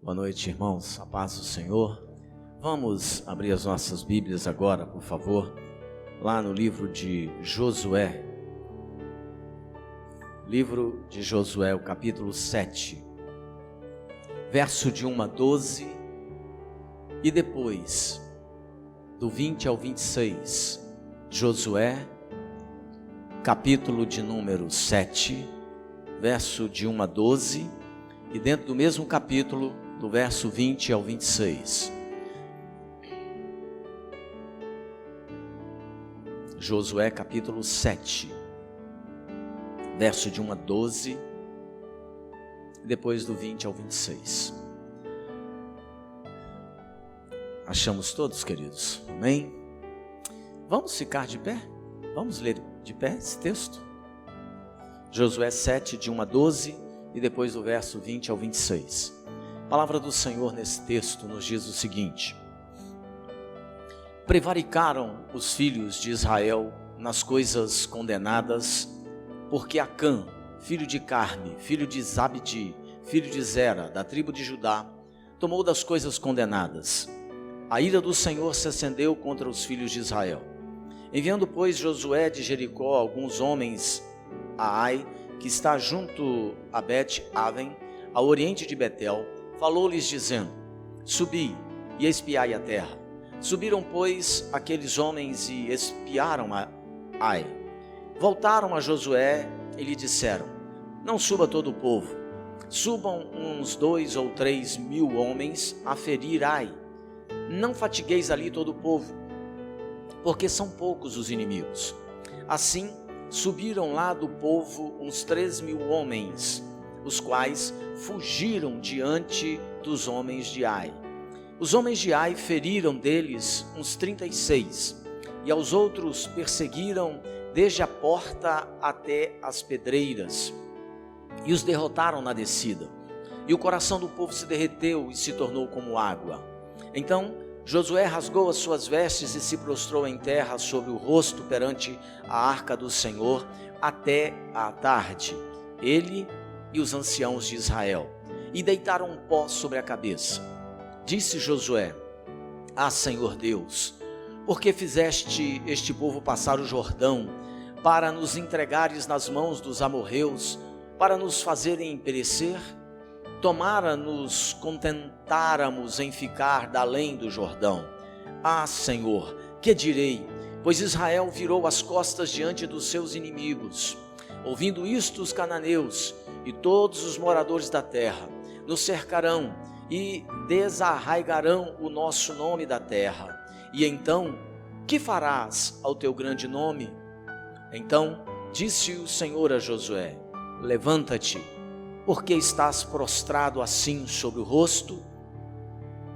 Boa noite, irmãos. A paz do Senhor. Vamos abrir as nossas Bíblias agora, por favor, lá no livro de Josué. Livro de Josué, o capítulo 7, verso de 1 a 12, e depois, do 20 ao 26, Josué, capítulo de número 7, verso de 1 a 12, e dentro do mesmo capítulo, do verso 20 ao 26. Josué capítulo 7, verso de 1 a 12, e depois do 20 ao 26. Achamos todos, queridos? Amém? Vamos ficar de pé? Vamos ler de pé esse texto? Josué 7, de 1 a 12, e depois do verso 20 ao 26. A palavra do Senhor nesse texto nos diz o seguinte: prevaricaram os filhos de Israel nas coisas condenadas, porque Acã, filho de Carme, filho de Zabdi, filho de Zera, da tribo de Judá, tomou das coisas condenadas. A ira do Senhor se acendeu contra os filhos de Israel. Enviando, pois, Josué de Jericó alguns homens a Ai, que está junto a Bet-Aven, ao oriente de Betel, falou-lhes dizendo: subi e espiai a terra. Subiram, pois, aqueles homens e espiaram a Ai. Voltaram a Josué e lhe disseram: não suba todo o povo, subam uns 2 ou 3 mil homens a ferir Ai. Não fatigueis ali todo o povo, porque são poucos os inimigos. Assim, subiram lá do povo uns 3 mil homens, os quais fugiram diante dos homens de Ai. Os homens de Ai feriram deles uns 36, e aos outros perseguiram desde a porta até as pedreiras, e os derrotaram na descida. E o coração do povo se derreteu e se tornou como água. Então Josué rasgou as suas vestes e se prostrou em terra sobre o rosto perante a arca do Senhor até a tarde, ele e os anciãos de Israel, e deitaram um pó sobre a cabeça. Disse Josué: ah, Senhor Deus, por que fizeste este povo passar o Jordão, para nos entregares nas mãos dos amorreus, para nos fazerem perecer? Tomara nos contentáramos em ficar da além do Jordão. Ah, Senhor, que direi? Pois Israel virou as costas diante dos seus inimigos. Ouvindo isto, os cananeus e todos os moradores da terra nos cercarão e desarraigarão o nosso nome da terra. E então, que farás ao teu grande nome? Então disse o Senhor a Josué: levanta-te, porque estás prostrado assim sobre o rosto?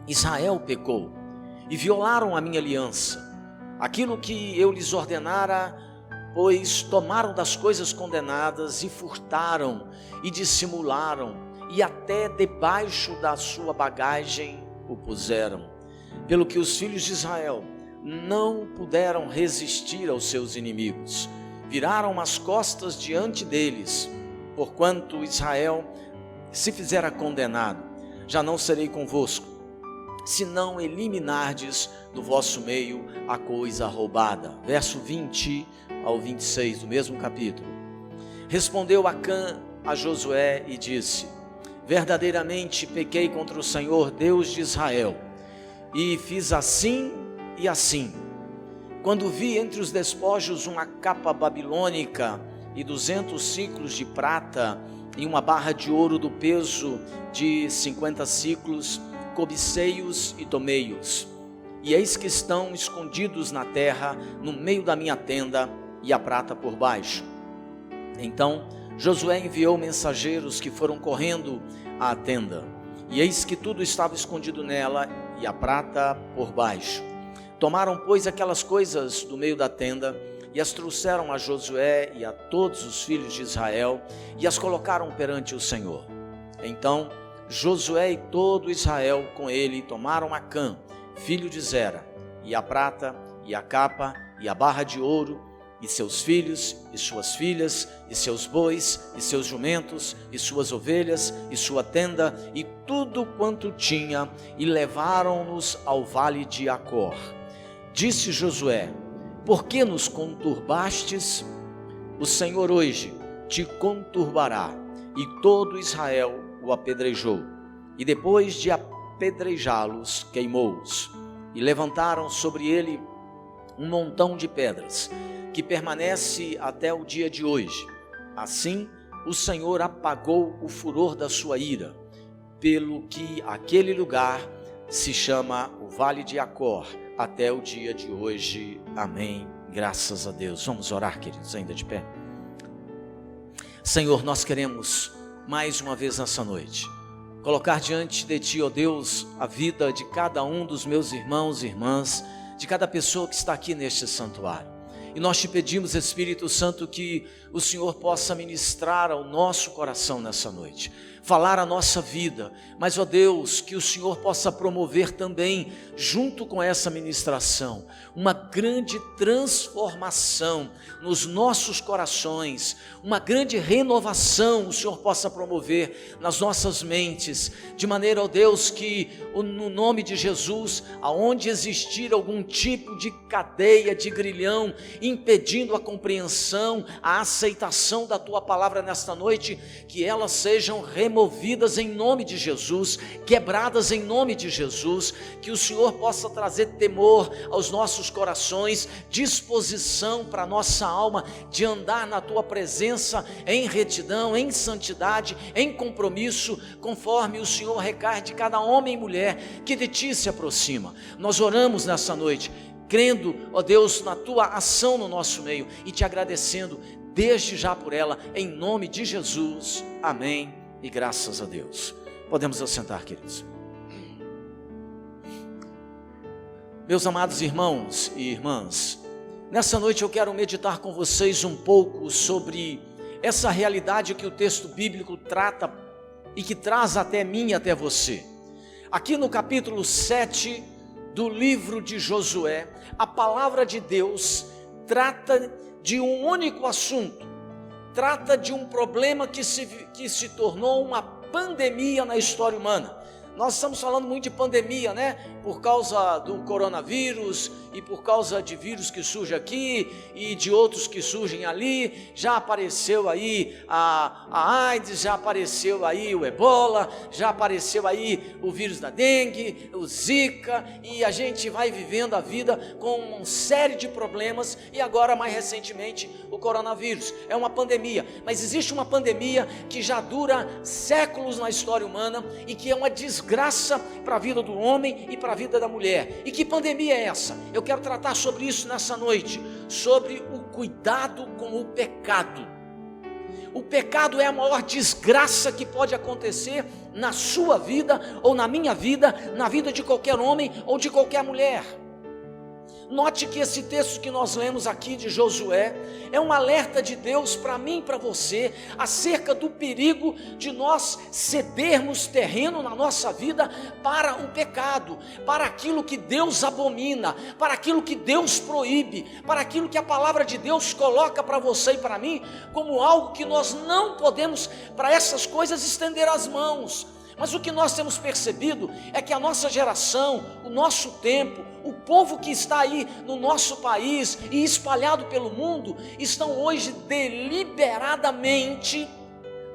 Israel pecou e violaram a minha aliança, aquilo que eu lhes ordenara, pois tomaram das coisas condenadas e furtaram e dissimularam, e até debaixo da sua bagagem o puseram. Pelo que os filhos de Israel não puderam resistir aos seus inimigos, viraram as costas diante deles. Porquanto Israel se fizera condenado, já não serei convosco, se não eliminardes do vosso meio a coisa roubada. Verso 20 ao 26 do mesmo capítulo. Respondeu Acã a Josué e disse: verdadeiramente pequei contra o Senhor Deus de Israel, e fiz assim e assim. Quando vi entre os despojos uma capa babilônica e 200 ciclos de prata e uma barra de ouro do peso de 50 ciclos, cobicei-os e tomei-os. E eis que estão escondidos na terra, no meio da minha tenda, e a prata por baixo. Então Josué enviou mensageiros que foram correndo à tenda, e eis que tudo estava escondido nela, e a prata por baixo. Tomaram, pois, aquelas coisas do meio da tenda, e as trouxeram a Josué e a todos os filhos de Israel, e as colocaram perante o Senhor. Então Josué e todo Israel com ele tomaram Acã, filho de Zera, e a prata, e a capa, e a barra de ouro, e seus filhos, e suas filhas, e seus bois, e seus jumentos, e suas ovelhas, e sua tenda, e tudo quanto tinha, e levaram-nos ao vale de Acor. Disse Josué: por que nos conturbastes? O Senhor hoje te conturbará. E todo Israel o apedrejou, e depois de apedrejá-los, queimou-os, e levantaram sobre ele um montão de pedras, que permanece até o dia de hoje. Assim, o Senhor apagou o furor da sua ira, pelo que aquele lugar se chama o Vale de Acor, até o dia de hoje. Amém. Graças a Deus. Vamos orar, queridos, ainda de pé. Senhor, nós queremos mais uma vez nessa noite colocar diante de Ti, ó Deus, a vida de cada um dos meus irmãos e irmãs, de cada pessoa que está aqui neste santuário. E nós te pedimos, Espírito Santo, que o Senhor possa ministrar ao nosso coração nessa noite, falar a nossa vida, mas, ó Deus, que o Senhor possa promover também, junto com essa ministração, uma grande transformação nos nossos corações, uma grande renovação o Senhor possa promover nas nossas mentes, de maneira, ó Deus, que no nome de Jesus, aonde existir algum tipo de cadeia, de grilhão, impedindo a compreensão, a aceitação da Tua palavra nesta noite, que elas sejam removidas em nome de Jesus, quebradas em nome de Jesus, que o Senhor possa trazer temor aos nossos corações, disposição para a nossa alma de andar na Tua presença em retidão, em santidade, em compromisso, conforme o Senhor requer de cada homem e mulher que de Ti se aproxima. Nós oramos nessa noite, crendo, ó Deus, na Tua ação no nosso meio e Te agradecendo desde já por ela, em nome de Jesus. Amém e graças a Deus. Podemos assentar, queridos. Meus amados irmãos e irmãs, nessa noite eu quero meditar com vocês um pouco sobre essa realidade que o texto bíblico trata e que traz até mim e até você. Aqui no capítulo 7 do livro de Josué, a palavra de Deus trata de um único assunto, trata de um problema que se tornou uma pandemia na história humana. Nós estamos falando muito de pandemia, né? Por causa do coronavírus e por causa de vírus que surge aqui e de outros que surgem ali. Já apareceu aí a AIDS, já apareceu aí o Ebola, já apareceu aí o vírus da dengue, o Zika, e a gente vai vivendo a vida com uma série de problemas, e agora mais recentemente o coronavírus. É uma pandemia, mas existe uma pandemia que já dura séculos na história humana e que é uma desgraça para a vida do homem e para a vida da mulher. E que pandemia é essa? Eu quero tratar sobre isso nessa noite, sobre o cuidado com o pecado. O pecado é a maior desgraça que pode acontecer na sua vida ou na minha vida, na vida de qualquer homem ou de qualquer mulher. Note que esse texto que nós lemos aqui de Josué é um alerta de Deus para mim e para você acerca do perigo de nós cedermos terreno na nossa vida para o pecado, para aquilo que Deus abomina, para aquilo que Deus proíbe, para aquilo que a palavra de Deus coloca para você e para mim como algo que nós não podemos, para essas coisas, estender as mãos. Mas o que nós temos percebido é que a nossa geração, o nosso tempo, o povo que está aí no nosso país e espalhado pelo mundo, estão hoje deliberadamente,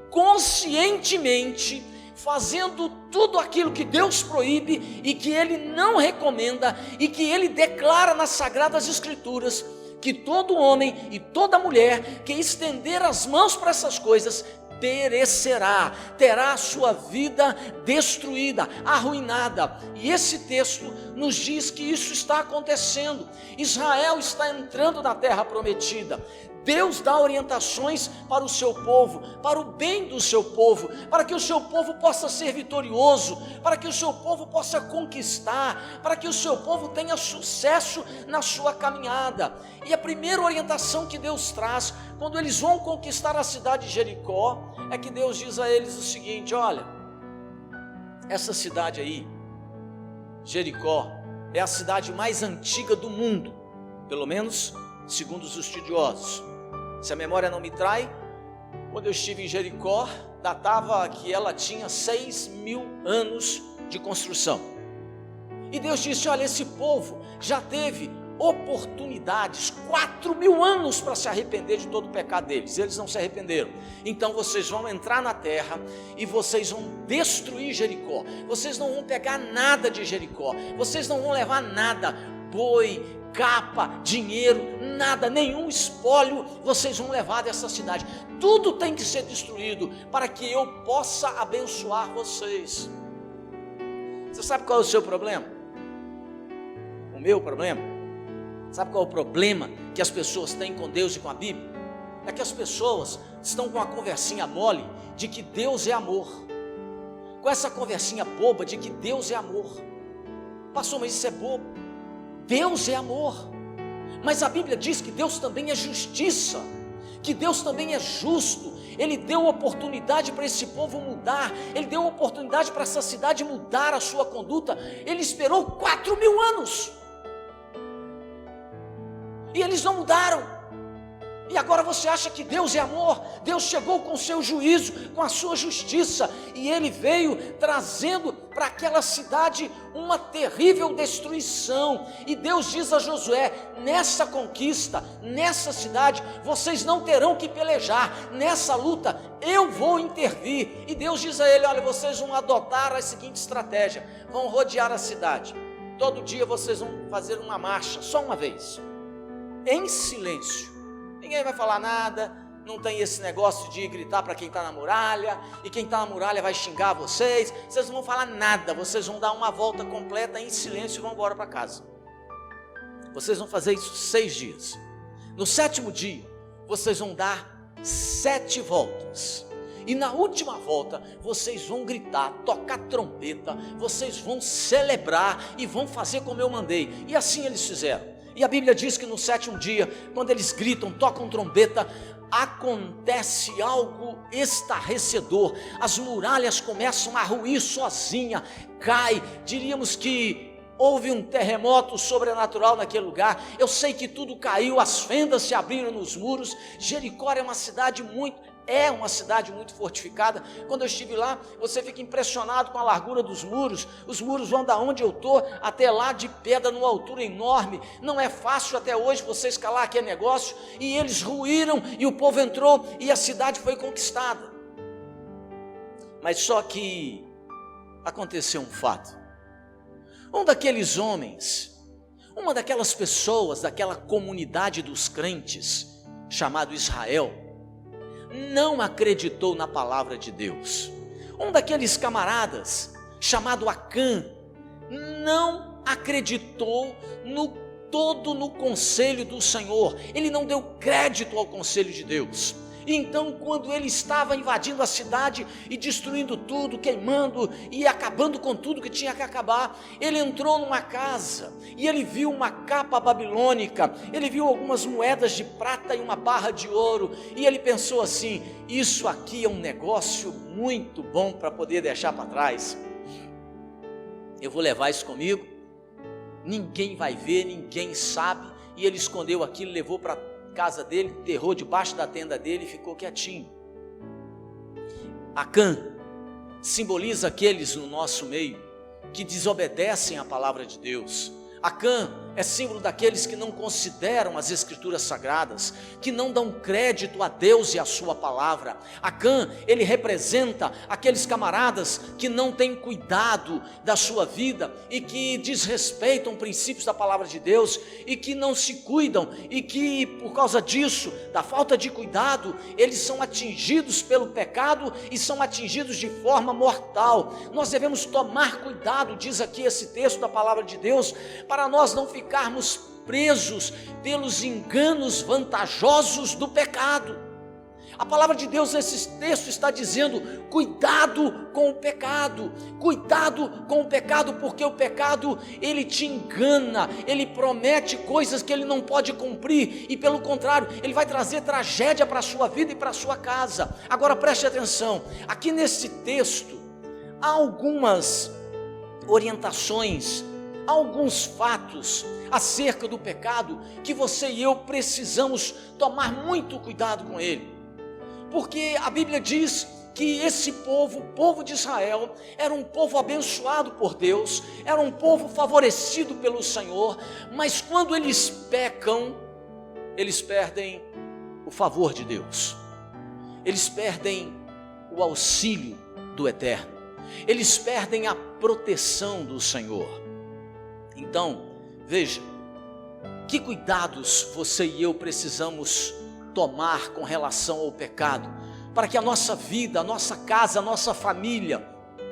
conscientemente, fazendo tudo aquilo que Deus proíbe e que Ele não recomenda e que Ele declara nas Sagradas Escrituras, que todo homem e toda mulher que estender as mãos para essas coisas perecerá, terá a sua vida destruída, arruinada. E esse texto nos diz que isso está acontecendo. Israel está entrando na terra prometida. Deus dá orientações para o seu povo, para o bem do seu povo, para que o seu povo possa ser vitorioso, para que o seu povo possa conquistar, para que o seu povo tenha sucesso na sua caminhada. E a primeira orientação que Deus traz, quando eles vão conquistar a cidade de Jericó, é que Deus diz a eles o seguinte: olha, essa cidade aí, Jericó, é a cidade mais antiga do mundo, pelo menos segundo os estudiosos. Se a memória não me trai, quando eu estive em Jericó, datava que ela tinha 6.000 anos de construção. E Deus disse: olha, esse povo já teve oportunidades, 4.000 anos para se arrepender de todo o pecado deles, eles não se arrependeram. Então vocês vão entrar na terra e vocês vão destruir Jericó. Vocês não vão pegar nada de Jericó, vocês não vão levar nada, boi, capa, dinheiro, nada, nenhum espólio vocês vão levar dessa cidade. Tudo tem que ser destruído para que eu possa abençoar vocês. Você sabe qual é o seu problema? O meu problema? Sabe qual é o problema que as pessoas têm com Deus e com a Bíblia? É que as pessoas estão com a conversinha mole de que Deus é amor, com essa conversinha boba de que Deus é amor. Pastor, mas isso é bobo. Deus é amor, mas a Bíblia diz que Deus também é justiça, que Deus também é justo. Ele deu oportunidade para esse povo mudar, Ele deu oportunidade para essa cidade mudar a sua conduta. Ele esperou 4.000 anos, e eles não mudaram. E agora você acha que Deus é amor? Deus chegou com o seu juízo, com a sua justiça, e Ele veio trazendo para aquela cidade uma terrível destruição. E Deus diz a Josué: nessa conquista, nessa cidade, vocês não terão que pelejar, nessa luta eu vou intervir. E Deus diz a ele: olha, vocês vão adotar a seguinte estratégia, vão rodear a cidade, todo dia vocês vão fazer uma marcha, só uma vez, em silêncio. Ninguém vai falar nada, não tem esse negócio de gritar para quem está na muralha, e quem está na muralha vai xingar vocês não vão falar nada, vocês vão dar uma volta completa em silêncio e vão embora para casa. Vocês vão fazer isso 6 dias. No 7º dia, vocês vão dar 7 voltas, e na última volta, vocês vão gritar, tocar trompeta, vocês vão celebrar e vão fazer como eu mandei. E assim eles fizeram. E a Bíblia diz que no 7º dia, quando eles gritam, tocam trombeta, acontece algo estarrecedor. As muralhas começam a ruir sozinha, cai, diríamos que houve um terremoto sobrenatural naquele lugar. Eu sei que tudo caiu, as fendas se abriram nos muros. Jericó é uma cidade muito fortificada. Quando eu estive lá, você fica impressionado com a largura dos muros. Os muros vão da onde eu estou até lá de pedra, numa altura enorme. Não é fácil até hoje você escalar aquele negócio. E eles ruíram, e o povo entrou, e a cidade foi conquistada. Mas só que aconteceu um fato. Um daqueles homens, uma daquelas pessoas, daquela comunidade dos crentes, chamado Israel, não acreditou na palavra de Deus. Um daqueles camaradas, chamado Acã, não acreditou no conselho do Senhor. Ele não deu crédito ao conselho de Deus. E então, quando ele estava invadindo a cidade e destruindo tudo, queimando e acabando com tudo que tinha que acabar, ele entrou numa casa e ele viu uma capa babilônica, ele viu algumas moedas de prata e uma barra de ouro, e ele pensou assim: isso aqui é um negócio muito bom para poder deixar para trás. Eu vou levar isso comigo, ninguém vai ver, ninguém sabe. E ele escondeu aquilo, levou para casa dele, enterrou debaixo da tenda dele e ficou quietinho. Acã simboliza aqueles no nosso meio que desobedecem à palavra de Deus. Acã é símbolo daqueles que não consideram as escrituras sagradas, que não dão crédito a Deus e a sua palavra. Acã, ele representa aqueles camaradas que não têm cuidado da sua vida e que desrespeitam princípios da palavra de Deus e que não se cuidam, e que por causa disso, da falta de cuidado, eles são atingidos pelo pecado e são atingidos de forma mortal. Nós devemos tomar cuidado, diz aqui esse texto da palavra de Deus, para nós não ficarmos presos pelos enganos vantajosos do pecado. A palavra de Deus nesse texto está dizendo: cuidado com o pecado, cuidado com o pecado, porque o pecado, ele te engana, ele promete coisas que ele não pode cumprir, e pelo contrário, ele vai trazer tragédia para a sua vida e para a sua casa. Agora preste atenção, aqui nesse texto há algumas orientações há alguns fatos acerca do pecado que você e eu precisamos tomar muito cuidado com ele. Porque a Bíblia diz que esse povo, o povo de Israel, era um povo abençoado por Deus, era um povo favorecido pelo Senhor, mas quando eles pecam, eles perdem o favor de Deus, eles perdem o auxílio do Eterno, eles perdem a proteção do Senhor. Então, veja, que cuidados você e eu precisamos tomar com relação ao pecado, para que a nossa vida, a nossa casa, a nossa família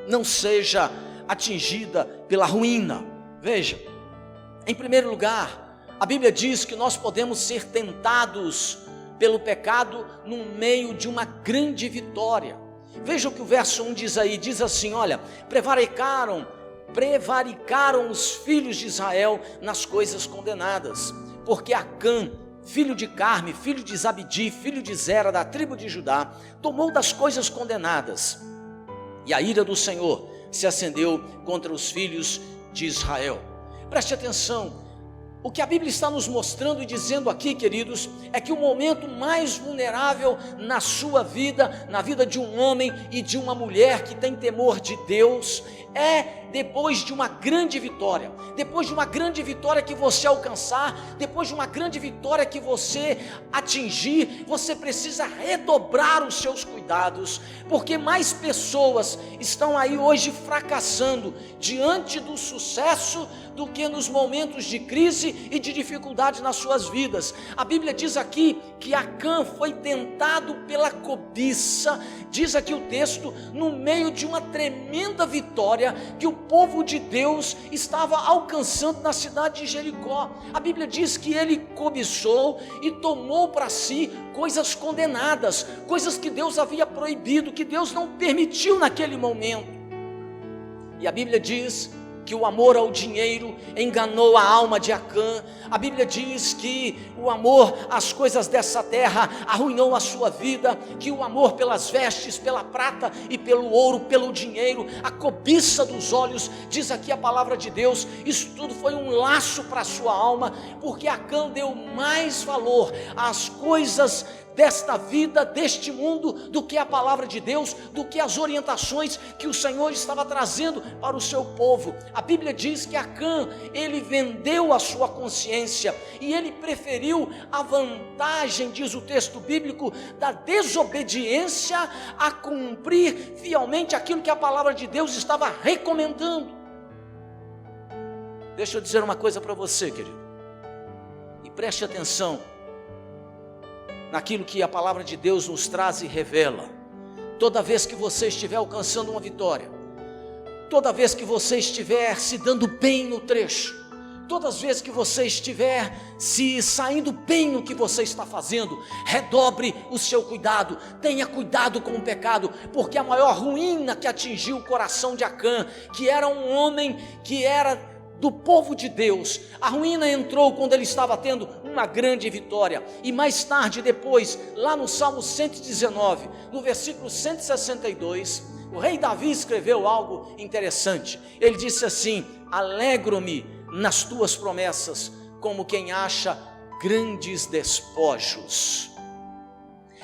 não seja atingida pela ruína. Veja, em primeiro lugar, a Bíblia diz que nós podemos ser tentados pelo pecado no meio de uma grande vitória. Veja o que o verso 1 diz aí, diz assim, olha, prevaricaram os filhos de Israel nas coisas condenadas, porque Acã, filho de Carme, filho de Zabdi, filho de Zera, da tribo de Judá, tomou das coisas condenadas, e a ira do Senhor se acendeu contra os filhos de Israel. Preste atenção, o que a Bíblia está nos mostrando e dizendo aqui, queridos, é que o momento mais vulnerável na sua vida, na vida de um homem e de uma mulher que tem temor de Deus, é depois de uma grande vitória, depois de uma grande vitória que você alcançar, depois de uma grande vitória que você atingir, você precisa redobrar os seus cuidados, porque mais pessoas estão aí hoje fracassando diante do sucesso do que nos momentos de crise e de dificuldade nas suas vidas. A Bíblia diz aqui que Acã foi tentado pela cobiça, diz aqui o texto, no meio de uma tremenda vitória que o povo de Deus estava alcançando na cidade de Jericó. A Bíblia diz que ele cobiçou e tomou para si coisas condenadas, coisas que Deus havia proibido, que Deus não permitiu naquele momento. E a Bíblia diz que o amor ao dinheiro enganou a alma de Acã. A Bíblia diz que o amor às coisas dessa terra arruinou a sua vida, que o amor pelas vestes, pela prata e pelo ouro, pelo dinheiro, a cobiça dos olhos, diz aqui a palavra de Deus, isso tudo foi um laço para a sua alma, porque Acã deu mais valor às coisas desta vida, deste mundo, do que a palavra de Deus, do que as orientações que o Senhor estava trazendo para o seu povo. A Bíblia diz que Acã, ele vendeu a sua consciência e ele preferiu a vantagem, diz o texto bíblico, da desobediência a cumprir fielmente aquilo que a palavra de Deus estava recomendando. Deixa eu dizer uma coisa para você, querido, e preste atenção naquilo que a palavra de Deus nos traz e revela. Toda vez que você estiver alcançando uma vitória, toda vez que você estiver se dando bem no trecho, todas as vezes que você estiver se saindo bem no que você está fazendo, redobre o seu cuidado, tenha cuidado com o pecado, porque a maior ruína que atingiu o coração de Acã, que era um homem que era do povo de Deus, a ruína entrou quando ele estava tendo uma grande vitória. E mais tarde, depois, lá no Salmo 119, no versículo 162, o rei Davi escreveu algo interessante. Ele disse assim: alegro-me nas tuas promessas, como quem acha grandes despojos.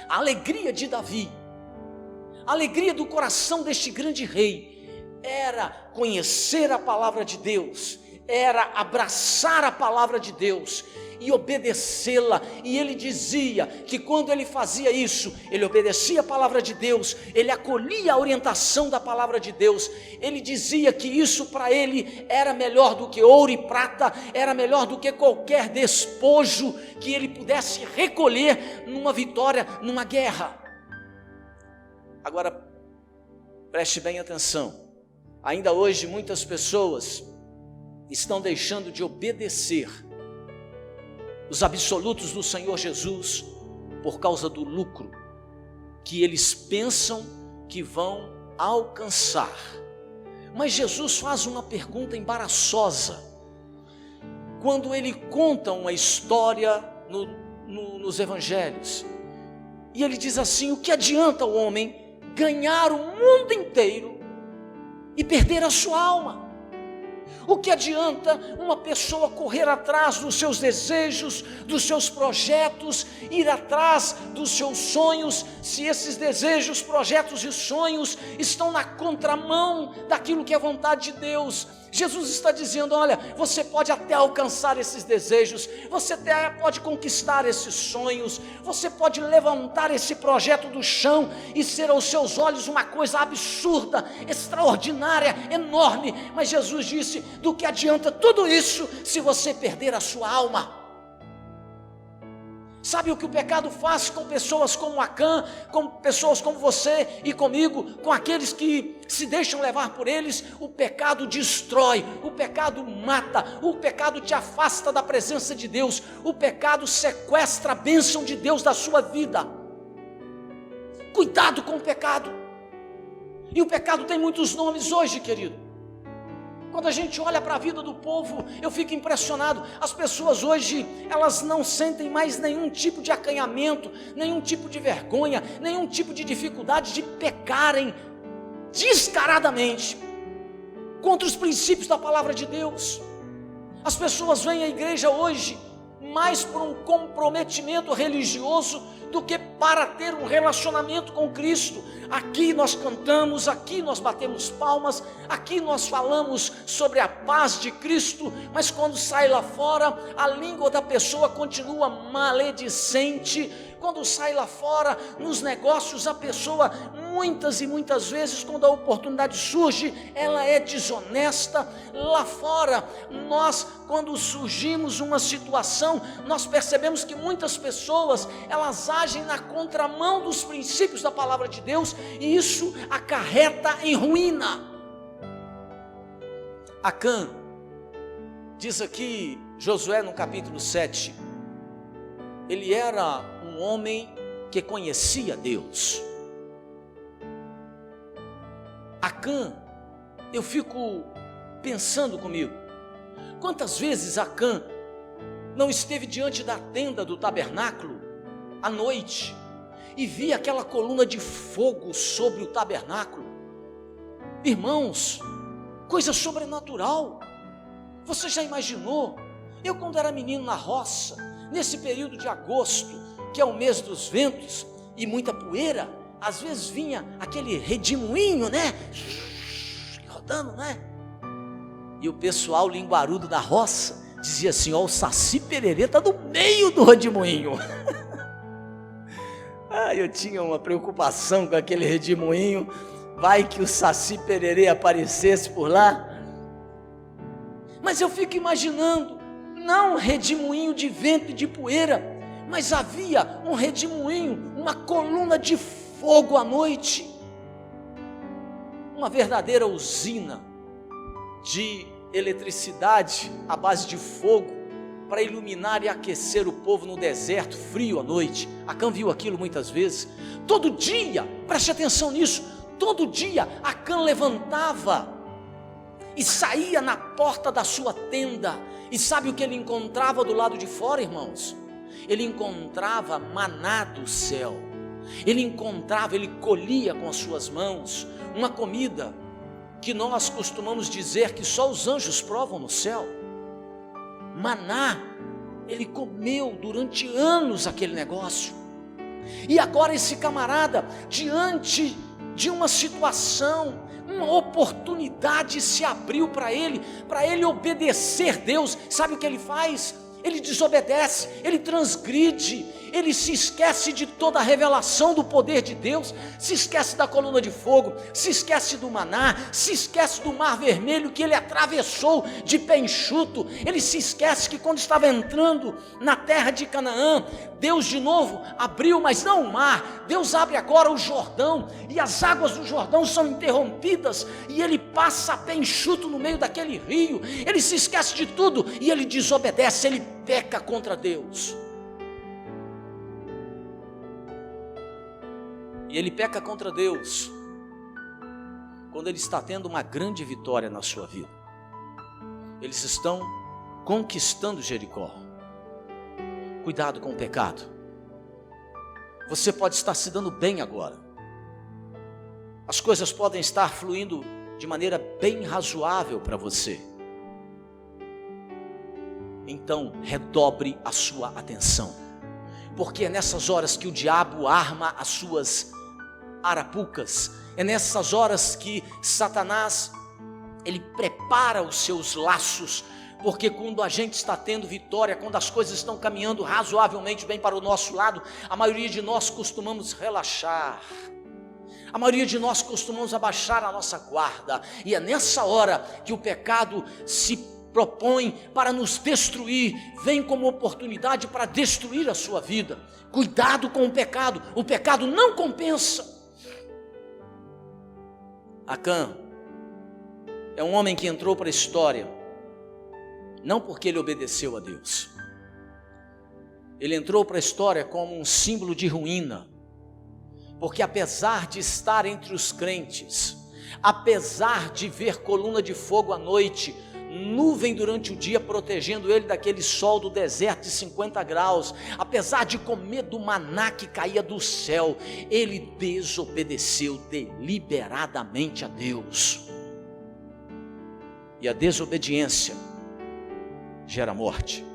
A alegria de Davi, a alegria do coração deste grande rei, era conhecer a palavra de Deus, era abraçar a palavra de Deus e obedecê-la. E ele dizia que quando ele fazia isso, ele obedecia a palavra de Deus, ele acolhia a orientação da palavra de Deus. Ele dizia que isso para ele era melhor do que ouro e prata, era melhor do que qualquer despojo que ele pudesse recolher numa vitória, numa guerra. Agora, preste bem atenção. Ainda hoje muitas pessoas estão deixando de obedecer os absolutos do Senhor Jesus por causa do lucro que eles pensam que vão alcançar. Mas Jesus faz uma pergunta embaraçosa quando ele conta uma história nos evangelhos, e ele diz assim: o que adianta o homem ganhar o mundo inteiro e perder a sua alma? O que adianta uma pessoa correr atrás dos seus desejos, dos seus projetos, ir atrás dos seus sonhos, se esses desejos, projetos e sonhos estão na contramão daquilo que é vontade de Deus? Jesus está dizendo: olha, você pode até alcançar esses desejos, você até pode conquistar esses sonhos, você pode levantar esse projeto do chão e ser aos seus olhos uma coisa absurda, extraordinária, enorme, mas Jesus disse: do que adianta tudo isso se você perder a sua alma? Sabe o que o pecado faz com pessoas como Acã, com pessoas como você e comigo, com aqueles que se deixam levar por eles? O pecado destrói, o pecado mata, o pecado te afasta da presença de Deus, o pecado sequestra a bênção de Deus da sua vida. Cuidado com o pecado. E o pecado tem muitos nomes hoje, querido. Quando a gente olha para a vida do povo, eu fico impressionado. As pessoas hoje, elas não sentem mais nenhum tipo de acanhamento, nenhum tipo de vergonha, nenhum tipo de dificuldade de pecarem descaradamente contra os princípios da palavra de Deus. As pessoas vêm à igreja hoje mais por um comprometimento religioso do que para ter um relacionamento com Cristo. Aqui nós cantamos, aqui nós batemos palmas, aqui nós falamos sobre a paz de Cristo, mas quando sai lá fora, a língua da pessoa continua maledicente. Quando sai lá fora, nos negócios, a pessoa, muitas e muitas vezes, quando a oportunidade surge, ela é desonesta. Lá fora, nós, quando surgimos uma situação, nós percebemos que muitas pessoas, elas agem na contramão dos princípios da palavra de Deus, e isso acarreta em ruína. Acã, diz aqui Josué no capítulo 7, ele era um homem que conhecia Deus. Acã, eu fico pensando comigo, quantas vezes Acã não esteve diante da tenda do tabernáculo à noite e via aquela coluna de fogo sobre o tabernáculo? Irmãos, coisa sobrenatural. Você já imaginou? Eu, quando era menino na roça, nesse período de agosto, que é o mês dos ventos e muita poeira, às vezes vinha aquele redemoinho, né? Rodando, né? E o pessoal linguarudo da roça dizia assim: ó, o Saci Pererê está no meio do redemoinho. Eu tinha uma preocupação com aquele redemoinho, vai que o Saci Pererê aparecesse por lá. Mas eu fico imaginando, não um redemoinho de vento e de poeira, mas havia um redemoinho, uma coluna de fogo à noite, uma verdadeira usina de eletricidade à base de fogo, para iluminar e aquecer o povo no deserto frio à noite. Acã viu aquilo muitas vezes. Todo dia, preste atenção nisso, todo dia Acã levantava e saía na porta da sua tenda, e sabe o que ele encontrava do lado de fora, irmãos? Ele encontrava maná do céu. Ele colhia com as suas mãos uma comida que nós costumamos dizer que só os anjos provam no céu. Maná. Ele comeu durante anos aquele negócio. E agora esse camarada, diante de uma situação, uma oportunidade se abriu para ele obedecer Deus. Sabe o que ele faz? Ele desobedece, ele transgride, ele se esquece de toda a revelação do poder de Deus, se esquece da coluna de fogo, se esquece do maná, se esquece do mar vermelho que ele atravessou de pé enxuto. Ele se esquece que quando estava entrando na terra de Canaã, Deus de novo abriu, mas não o mar, Deus abre agora o Jordão, e as águas do Jordão são interrompidas, e ele passa a pé enxuto no meio daquele rio. Ele se esquece de tudo, e ele desobedece, ele peca contra Deus. E ele peca contra Deus quando ele está tendo uma grande vitória na sua vida. Eles estão conquistando Jericó. Cuidado com o pecado. Você pode estar se dando bem agora. As coisas podem estar fluindo de maneira bem razoável para você. então redobre a sua atenção, porque é nessas horas que o diabo arma as suas arapucas, é nessas horas que Satanás, ele prepara os seus laços, porque quando a gente está tendo vitória, quando as coisas estão caminhando razoavelmente bem para o nosso lado, a maioria de nós costumamos relaxar, a maioria de nós costumamos abaixar a nossa guarda, e é nessa hora que o pecado se propõe para nos destruir, vem como oportunidade para destruir a sua vida. Cuidado com o pecado não compensa. Acã é um homem que entrou para a história, não porque ele obedeceu a Deus, ele entrou para a história como um símbolo de ruína, porque apesar de estar entre os crentes, apesar de ver coluna de fogo à noite, nuvem durante o dia protegendo ele daquele sol do deserto de 50 graus, apesar de comer do maná que caía do céu, ele desobedeceu deliberadamente a Deus, e a desobediência gera morte.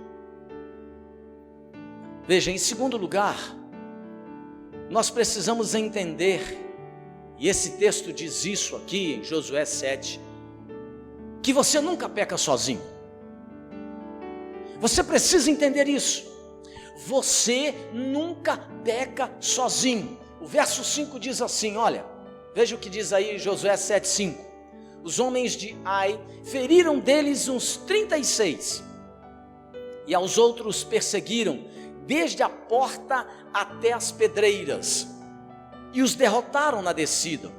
Veja, em segundo lugar, nós precisamos entender, e esse texto diz isso aqui em Josué 7, que você nunca peca sozinho. Você precisa entender isso. Você nunca peca sozinho. O verso 5 diz assim, olha, veja o que diz aí Josué 7:5. Os homens de Ai feriram deles uns 36, e aos outros perseguiram, desde a porta até as pedreiras, e os derrotaram na descida.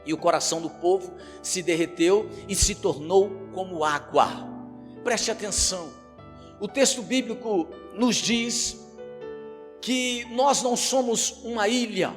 E o coração do povo se derreteu e se tornou como água. Preste atenção, o texto bíblico nos diz que nós não somos uma ilha,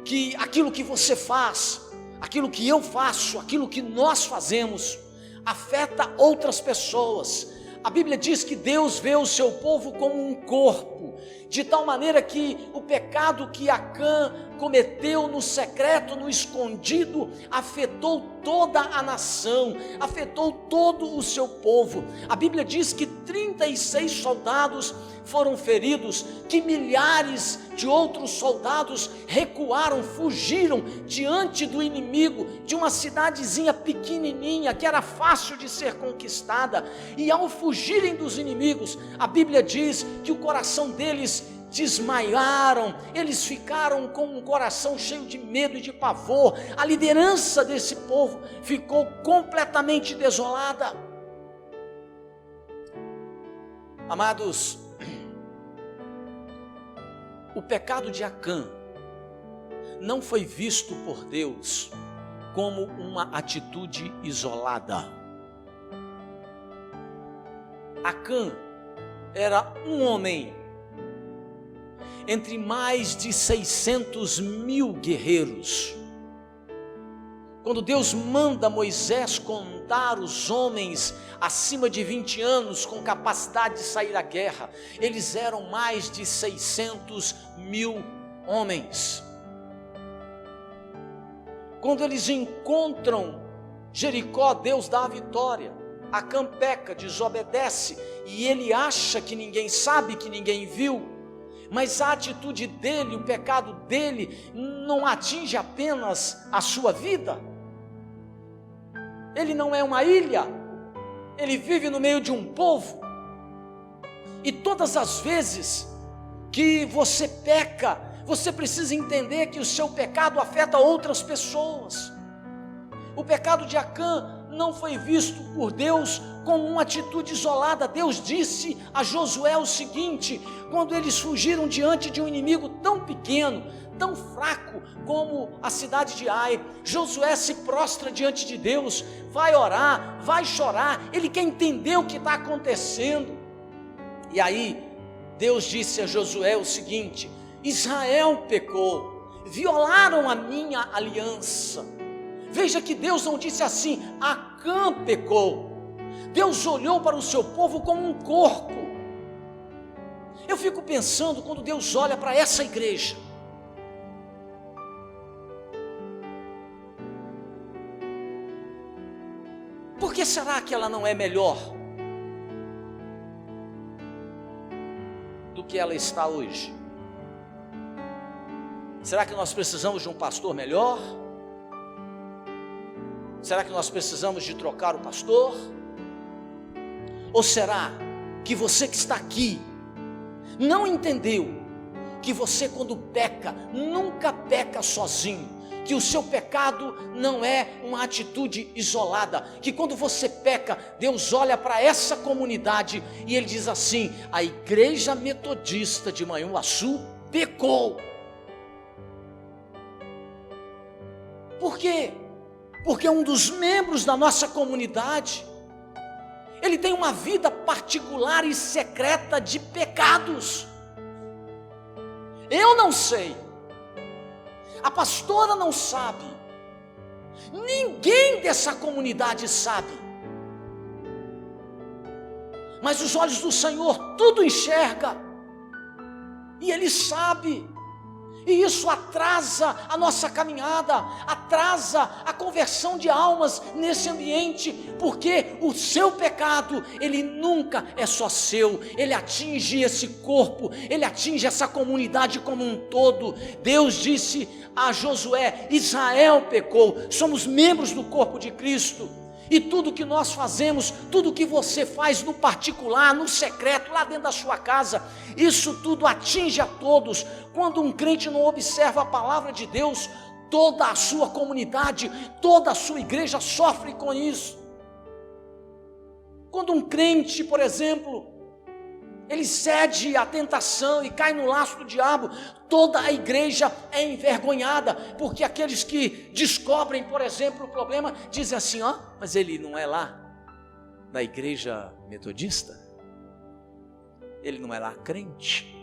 que aquilo que você faz, aquilo que eu faço, aquilo que nós fazemos, afeta outras pessoas. A Bíblia diz que Deus vê o seu povo como um corpo, de tal maneira que o pecado que Acã cometeu no secreto, no escondido, afetou toda a nação, afetou todo o seu povo. A Bíblia diz que 36 soldados foram feridos, que milhares de outros soldados recuaram, fugiram diante do inimigo, de uma cidadezinha pequenininha, que era fácil de ser conquistada, e ao fugirem dos inimigos, a Bíblia diz que o coração deles desmaiaram, eles ficaram com um coração cheio de medo e de pavor. A liderança desse povo ficou completamente desolada. Amados, o pecado de Acã não foi visto por Deus como uma atitude isolada. Acã era um homem entre mais de 600 mil guerreiros. Quando Deus manda Moisés contar os homens acima de 20 anos com capacidade de sair à guerra, eles eram mais de 600 mil homens. Quando eles encontram Jericó, Deus dá a vitória. Acã peca, desobedece, e ele acha que ninguém sabe, que ninguém viu. Mas a atitude dele, o pecado dele, não atinge apenas a sua vida. Ele não é uma ilha, ele vive no meio de um povo. E todas as vezes que você peca, você precisa entender que o seu pecado afeta outras pessoas. O pecado de Acã não foi visto por Deus como uma atitude isolada. Deus disse a Josué o seguinte, quando eles fugiram diante de um inimigo tão pequeno, tão fraco como a cidade de Ai, Josué se prostra diante de Deus, vai orar, vai chorar, ele quer entender o que está acontecendo. E aí Deus disse a Josué o seguinte: Israel pecou, violaram a minha aliança. Veja que Deus não disse assim, Acã pecou. Deus olhou para o seu povo como um corpo. Eu fico pensando, quando Deus olha para essa igreja, por que será que ela não é melhor? que ela está hoje? Será que nós precisamos de um pastor melhor? Será que nós precisamos de trocar o pastor? Ou será que você que está aqui não entendeu que você, quando peca, nunca peca sozinho, que o seu pecado não é uma atitude isolada, que quando você peca, Deus olha para essa comunidade e Ele diz assim: a Igreja Metodista de Manhuaçu pecou. Por quê? Porque um dos membros da nossa comunidade, ele tem uma vida particular e secreta de pecados. Eu não sei, a pastora não sabe, ninguém dessa comunidade sabe, mas os olhos do Senhor tudo enxerga, e Ele sabe. E isso atrasa a nossa caminhada, atrasa a conversão de almas nesse ambiente, porque o seu pecado, ele nunca é só seu, ele atinge esse corpo, ele atinge essa comunidade como um todo. Deus disse a Josué: Israel pecou, somos membros do corpo de Cristo. E tudo que nós fazemos, tudo que você faz no particular, no secreto, lá dentro da sua casa, isso tudo atinge a todos. Quando um crente não observa a palavra de Deus, toda a sua comunidade, toda a sua igreja sofre com isso. Quando um crente, por exemplo, ele cede à tentação e cai no laço do diabo, toda a igreja é envergonhada, porque aqueles que descobrem, por exemplo, o problema, dizem assim: ó, mas ele não é lá da igreja metodista? Ele não é lá crente?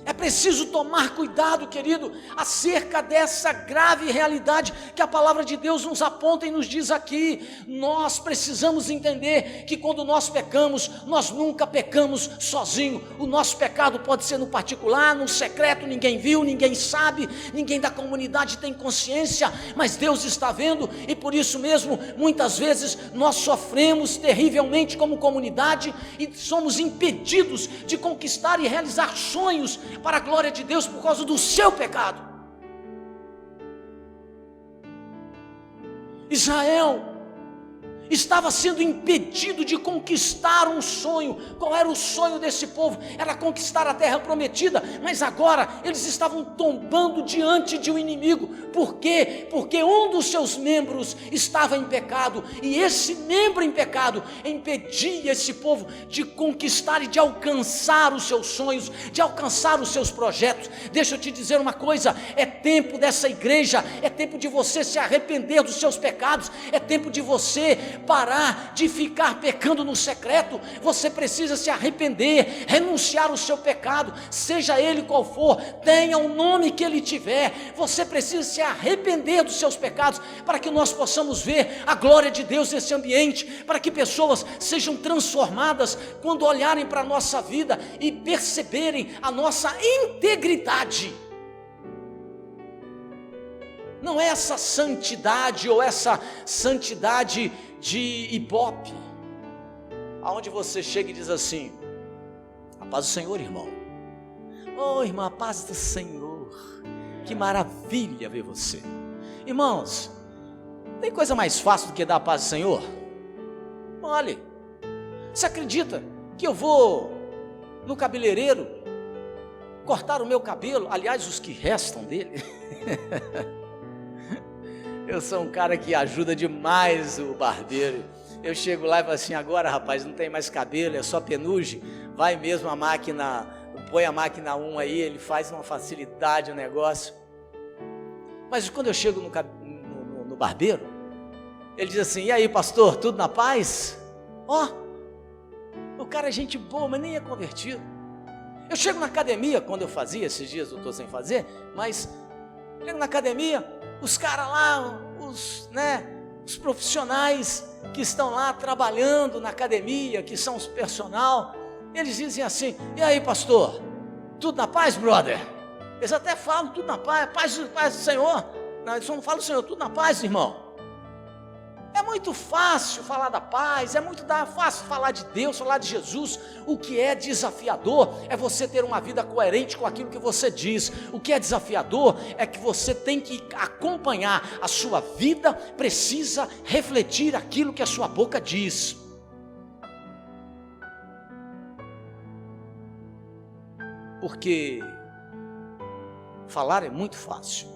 É preciso tomar cuidado, querido, acerca dessa grave realidade que a palavra de Deus nos aponta e nos diz aqui. Nós precisamos entender que quando nós pecamos, nós nunca pecamos sozinho. O nosso pecado pode ser no particular, no secreto, ninguém viu, ninguém sabe, ninguém da comunidade tem consciência, mas Deus está vendo, e por isso mesmo, muitas vezes, nós sofremos terrivelmente como comunidade e somos impedidos de conquistar e realizar sonhos para a glória de Deus por causa do seu pecado. Israel estava sendo impedido de conquistar um sonho. Qual era o sonho desse povo? Era conquistar a terra prometida, mas agora eles estavam tombando diante de um inimigo. Por quê? Porque um dos seus membros estava em pecado, e esse membro em pecado impedia esse povo de conquistar e de alcançar os seus sonhos, de alcançar os seus projetos. Deixa eu te dizer uma coisa: é tempo dessa igreja, é tempo de você se arrepender dos seus pecados, é tempo de você parar de ficar pecando no secreto. Você precisa se arrepender, renunciar o seu pecado, seja ele qual for, tenha o nome que ele tiver. Você precisa se arrepender dos seus pecados, para que nós possamos ver a glória de Deus nesse ambiente, para que pessoas sejam transformadas quando olharem para a nossa vida e perceberem a nossa integridade. Não é essa santidade ou essa santidade de ibope, aonde você chega e diz assim: a paz do Senhor, irmão. Oh, irmã, a paz do Senhor. Que maravilha ver você. Irmãos, tem coisa mais fácil do que dar a paz do Senhor? Olha, você acredita que eu vou no cabeleireiro cortar o meu cabelo? Aliás, os que restam dele. Eu sou um cara que ajuda demais o barbeiro. Eu chego lá e falo assim: agora, rapaz, não tem mais cabelo, é só penugem. Vai mesmo a máquina, põe a máquina 1 aí, ele faz uma facilidade o negócio. Mas quando eu chego no barbeiro, ele diz assim: e aí, pastor, tudo na paz? Ó, o cara é gente boa, mas nem é convertido. Eu chego na academia, quando eu fazia, esses dias eu estou sem fazer, mas chego na academia, os caras lá, os profissionais que estão lá trabalhando na academia, que são os personal, eles dizem assim: e aí, pastor, tudo na paz, brother? Eles até falam tudo na paz, paz do Senhor. Não, eles não falam Senhor, tudo na paz, irmão. É muito fácil falar da paz, é muito fácil falar de Deus, falar de Jesus. O que é desafiador é você ter uma vida coerente com aquilo que você diz. O que é desafiador é que você tem que acompanhar a sua vida, precisa refletir aquilo que a sua boca diz. Porque falar é muito fácil.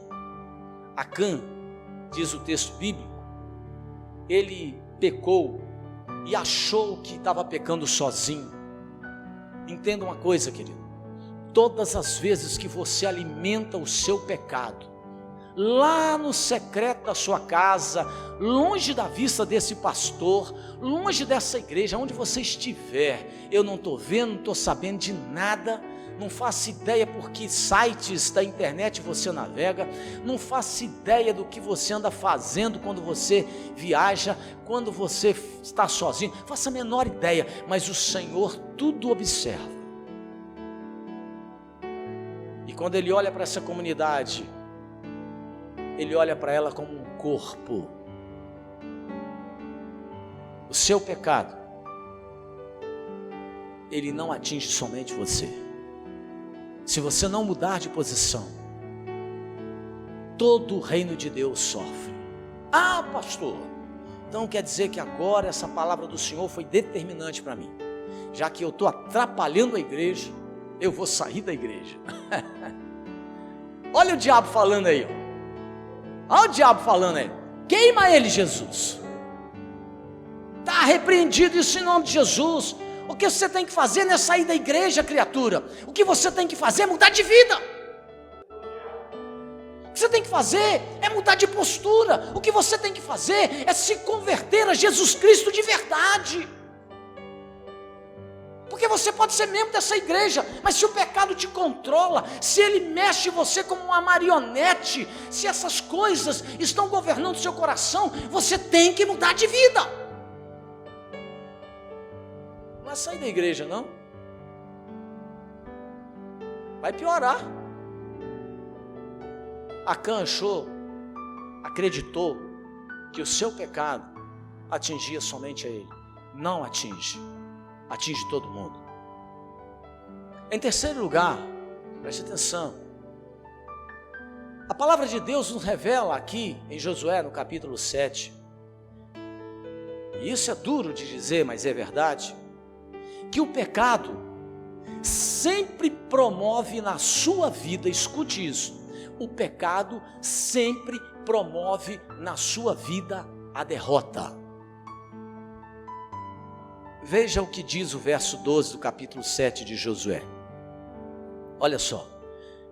Acã, diz o texto bíblico, ele pecou e achou que estava pecando sozinho. Entenda uma coisa, querido: todas as vezes que você alimenta o seu pecado, lá no secreto da sua casa, longe da vista desse pastor, longe dessa igreja, onde você estiver, eu não estou vendo, não estou sabendo de nada, não faço ideia por que sites da internet você navega, não faço ideia do que você anda fazendo quando você viaja, quando você está sozinho, não faço a menor ideia, mas o Senhor tudo observa. E quando Ele olha para essa comunidade, Ele olha para ela como um corpo. O seu pecado, ele não atinge somente você. Se você não mudar de posição, todo o reino de Deus sofre. Ah, pastor, então quer dizer que agora essa palavra do Senhor foi determinante para mim. Já que eu estou atrapalhando a igreja, eu vou sair da igreja. Olha o diabo falando aí, olha o diabo falando aí. Queima ele, Jesus. Está repreendido isso em nome de Jesus. O que você tem que fazer não é sair da igreja, criatura. O que você tem que fazer é mudar de vida. O que você tem que fazer é mudar de postura. O que você tem que fazer é se converter a Jesus Cristo de verdade. Porque você pode ser membro dessa igreja, mas se o pecado te controla, se ele mexe você como uma marionete, se essas coisas estão governando o seu coração, você tem que mudar de vida. Não vai sair da igreja, não. Vai piorar. Acã achou, acreditou que o seu pecado atingia somente a ele. Não atinge, atinge todo mundo. Em terceiro lugar, preste atenção, a palavra de Deus nos revela aqui em Josué, no capítulo 7, e isso é duro de dizer, mas é verdade, que o pecado sempre promove na sua vida, escute isso, o pecado sempre promove na sua vida a derrota. Veja o que diz o verso 12 do capítulo 7 de Josué. Olha só: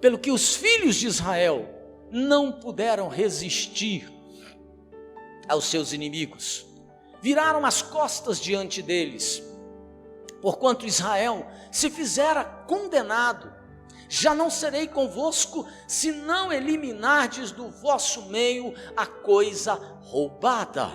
pelo que os filhos de Israel não puderam resistir aos seus inimigos, viraram as costas diante deles, porquanto Israel se fizera condenado, já não serei convosco, se não eliminardes do vosso meio a coisa roubada.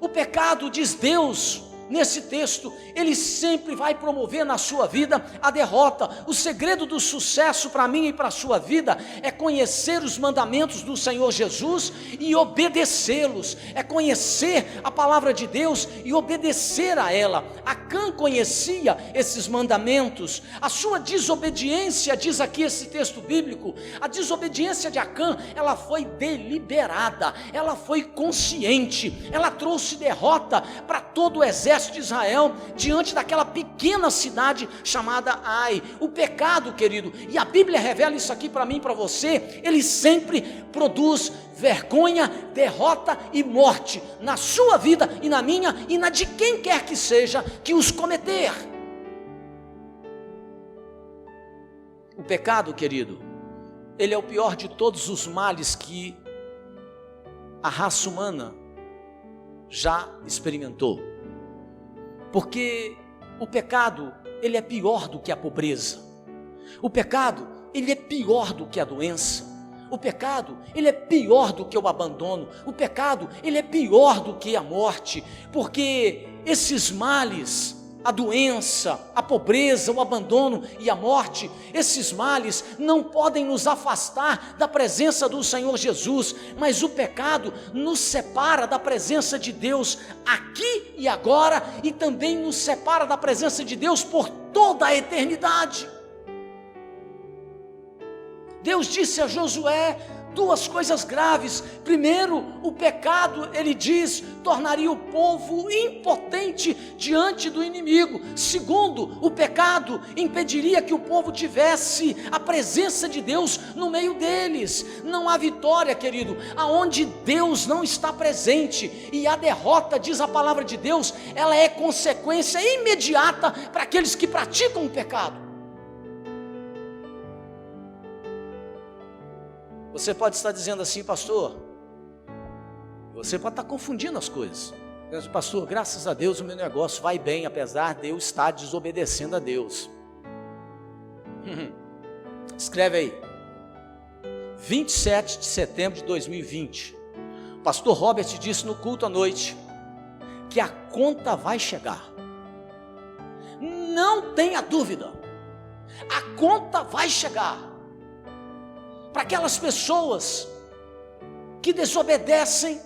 O pecado, diz Deus nesse texto, ele sempre vai promover na sua vida a derrota. O segredo do sucesso para mim e para a sua vida é conhecer os mandamentos do Senhor Jesus e obedecê-los, é conhecer a palavra de Deus e obedecer a ela. Acã conhecia esses mandamentos, a sua desobediência, diz aqui esse texto bíblico, a desobediência de Acã, ela foi deliberada, ela foi consciente, ela trouxe derrota para todo o exército de Israel, diante daquela pequena cidade chamada Ai. O pecado, querido, e a Bíblia revela isso aqui para mim e para você, ele sempre produz vergonha, derrota e morte na sua vida e na minha e na de quem quer que seja que os cometer. O pecado, querido, ele é o pior de todos os males que a raça humana já experimentou. Porque o pecado, ele é pior do que a pobreza. O pecado, ele é pior do que a doença. O pecado, ele é pior do que o abandono. O pecado, ele é pior do que a morte. Porque esses males a doença, a pobreza, o abandono e a morte, esses males não podem nos afastar da presença do Senhor Jesus, mas o pecado nos separa da presença de Deus aqui e agora, e também nos separa da presença de Deus por toda a eternidade. Deus disse a Josué duas coisas graves. Primeiro, o pecado, ele diz, tornaria o povo impotente diante do inimigo. Segundo, o pecado impediria que o povo tivesse a presença de Deus no meio deles. Não há vitória, querido, aonde Deus não está presente, e a derrota, diz a palavra de Deus, ela é consequência imediata para aqueles que praticam o pecado. Você pode estar dizendo assim, pastor, você pode estar confundindo as coisas. Pastor, graças a Deus o meu negócio vai bem, apesar de eu estar desobedecendo a Deus. Escreve aí, 27 de setembro de 2020, o pastor Robert disse no culto à noite, que a conta vai chegar. Não tenha dúvida, a conta vai chegar. Para aquelas pessoas que desobedecem